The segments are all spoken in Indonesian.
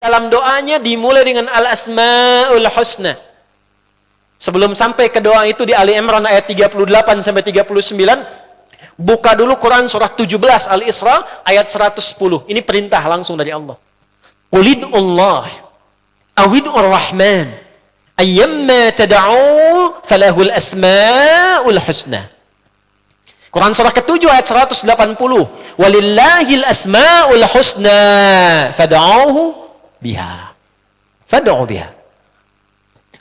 dalam doanya dimulai dengan Al-Asma'ul Husna. Sebelum sampai ke doa itu di Ali Imran ayat 38 sampai 39, buka dulu Quran surah 17 Al-Isra ayat 110. Ini perintah langsung dari Allah. Qulidullah awid'ur rahman ayyamma tad'u falahul asma'ul husna. Quran surah ke-7 ayat 180. Walillahil asma'ul husna fad'uhu biha. Fad'u biha.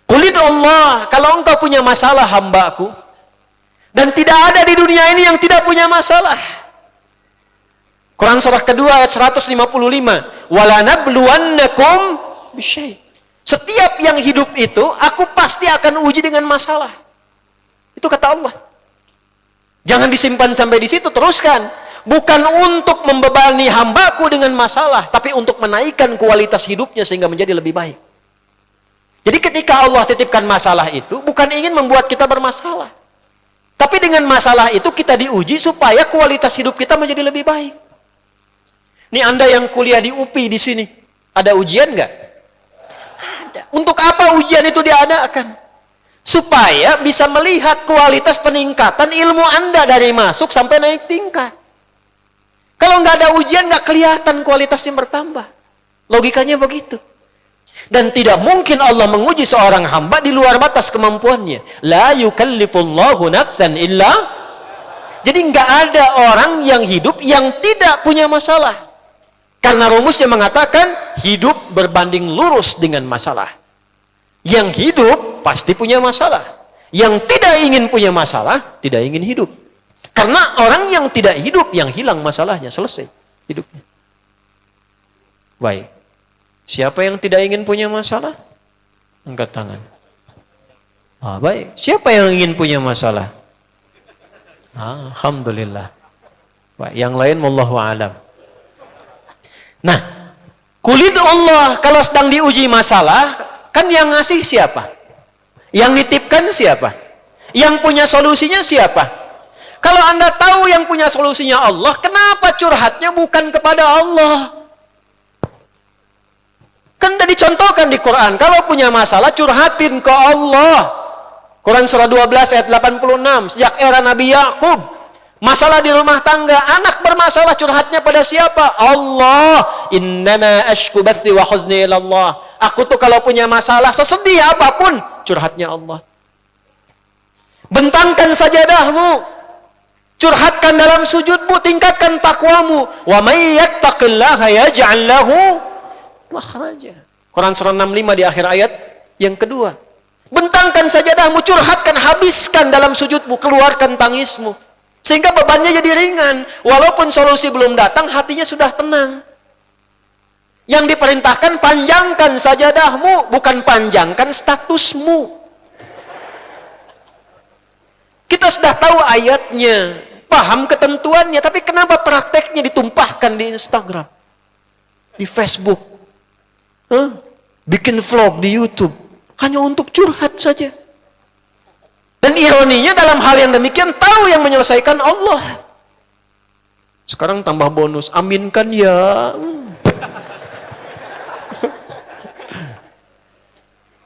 Qulid Allah, kalau engkau punya masalah hambaku, dan tidak ada di dunia ini yang tidak punya masalah. Quran surah kedua ayat 155. Wala nabluwannakum bisyai. Setiap yang hidup itu, aku pasti akan uji dengan masalah. Itu kata Allah. Jangan disimpan sampai di situ, teruskan. Bukan untuk membebani hambaku dengan masalah, tapi untuk menaikkan kualitas hidupnya sehingga menjadi lebih baik. Jadi ketika Allah titipkan masalah itu, bukan ingin membuat kita bermasalah. Tapi dengan masalah itu kita diuji supaya kualitas hidup kita menjadi lebih baik. Ini Anda yang kuliah di UPI di sini, ada ujian nggak? Ada. Untuk apa ujian itu diadakan? Supaya bisa melihat kualitas peningkatan ilmu Anda dari masuk sampai naik tingkat. Kalau nggak ada ujian, nggak kelihatan kualitasnya bertambah. Logikanya begitu. Dan tidak mungkin Allah menguji seorang hamba di luar batas kemampuannya. La yukallifullahu nafsan illa. Jadi nggak ada orang yang hidup yang tidak punya masalah. Karena rumusnya mengatakan hidup berbanding lurus dengan masalah. Yang hidup pasti punya masalah. Yang tidak ingin punya masalah, tidak ingin hidup. Karena orang yang tidak hidup, yang hilang masalahnya, selesai hidupnya. Baik. Siapa yang tidak ingin punya masalah? Angkat tangan. Baik. Siapa yang ingin punya masalah? Alhamdulillah. Baik. Yang lain, wallahu a'lam. Nah, kulit Allah kalau sedang diuji masalah, kan yang ngasih siapa? Yang nitipkan siapa? Yang punya solusinya siapa? Kalau Anda tahu yang punya solusinya Allah, kenapa curhatnya bukan kepada Allah? Kan sudah dicontohkan di Quran, kalau punya masalah curhatin ke Allah. Quran surah 12 ayat 86, sejak era Nabi Yakub, masalah di rumah tangga, anak bermasalah curhatnya pada siapa? Allah. Innama ashku bathi wa huzni ilallah. Aku tuh kalau punya masalah, sesedih apapun, curhatnya Allah. Bentangkan sajadahmu, curhatkan dalam sujudmu, tingkatkan takwamu. Wa may yattaqillaha yaj'al lahu makhraja. Quran surah 65 di akhir ayat yang kedua. Bentangkan sajadahmu, curhatkan, habiskan dalam sujudmu, keluarkan tangismu. Sehingga bebannya jadi ringan. Walaupun solusi belum datang, hatinya sudah tenang. Yang diperintahkan panjangkan sajadahmu, bukan panjangkan statusmu. Kita sudah tahu ayatnya, paham ketentuannya, tapi kenapa prakteknya ditumpahkan di Instagram, di Facebook, bikin vlog di YouTube, hanya untuk curhat saja. Dan ironinya dalam hal yang demikian, tahu yang menyelesaikan Allah. Sekarang tambah bonus, aminkan ya.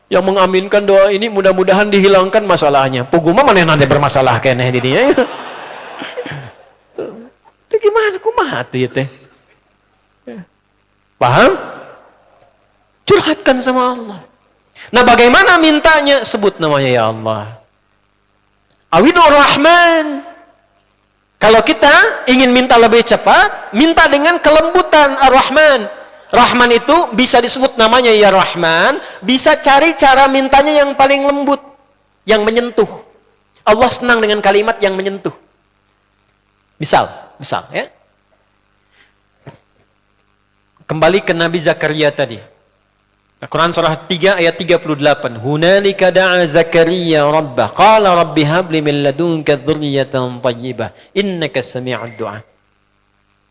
Yang mengaminkan doa ini mudah-mudahan dihilangkan masalahnya. Puguma mana yang nanti bermasalah kayaknya di dia. Itu gimana? Kumaha tuh ya teh? Paham? Curhatkan sama Allah. Nah, bagaimana mintanya? Sebut namanya ya Allah. Awidur Rahman. Kalau kita ingin minta lebih cepat, minta dengan kelembutan Ar-Rahman. Rahman itu bisa disebut namanya ya Rahman, bisa cari cara mintanya yang paling lembut, yang menyentuh. Allah senang dengan kalimat yang menyentuh. Misal ya. Kembali ke Nabi Zakaria tadi. Quran surah 3 ayat 38. Hunalika da'a Zakaria rabbah qala rabbi habli min ladunka dzurriyyatan thayyibah innaka sami'ud du'a.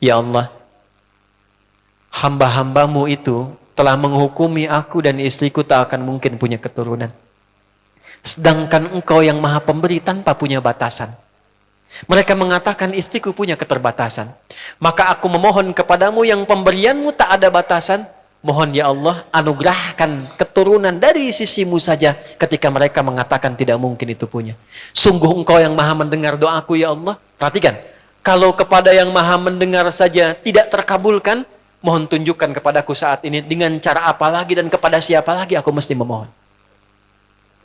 Ya Allah, hamba-hambamu itu telah menghukumi aku dan istriku tak akan mungkin punya keturunan. Sedangkan engkau yang maha pemberi tanpa punya batasan. Mereka mengatakan istriku punya keterbatasan. Maka aku memohon kepadamu yang pemberianmu tak ada batasan. Mohon ya Allah, anugerahkan keturunan dari sisimu saja ketika mereka mengatakan tidak mungkin itu punya. Sungguh engkau yang maha mendengar doaku ya Allah. Perhatikan, kalau kepada yang maha mendengar saja tidak terkabulkan, mohon tunjukkan kepadaku saat ini dengan cara apa lagi dan kepada siapa lagi aku mesti memohon.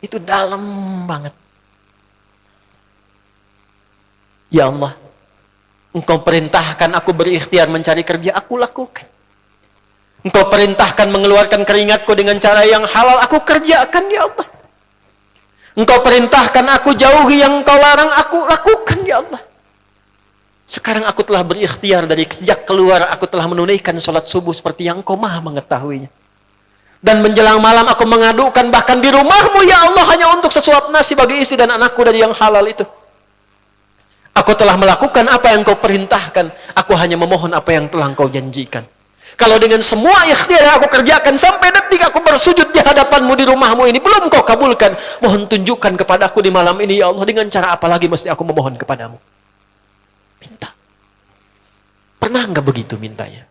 Itu dalam banget. Ya Allah, engkau perintahkan aku berikhtiar mencari kerja, aku lakukan. Engkau perintahkan mengeluarkan keringatku dengan cara yang halal, aku kerjakan ya Allah. Engkau perintahkan aku jauhi yang engkau larang, aku lakukan ya Allah. Sekarang aku telah berikhtiar dari sejak keluar, aku telah menunaikan sholat subuh seperti yang engkau maha mengetahuinya. Dan menjelang malam aku mengadukan bahkan di rumahmu ya Allah hanya untuk sesuap nasi bagi istri dan anakku dari yang halal itu. Aku telah melakukan apa yang engkau perintahkan, aku hanya memohon apa yang telah engkau janjikan. Kalau dengan semua ikhtiar yang aku kerjakan sampai detik aku bersujud di hadapanmu di rumahmu ini belum kau kabulkan, mohon tunjukkan kepadaku di malam ini ya Allah, dengan cara apa lagi mesti aku memohon kepadamu. Minta. Pernah enggak begitu mintanya?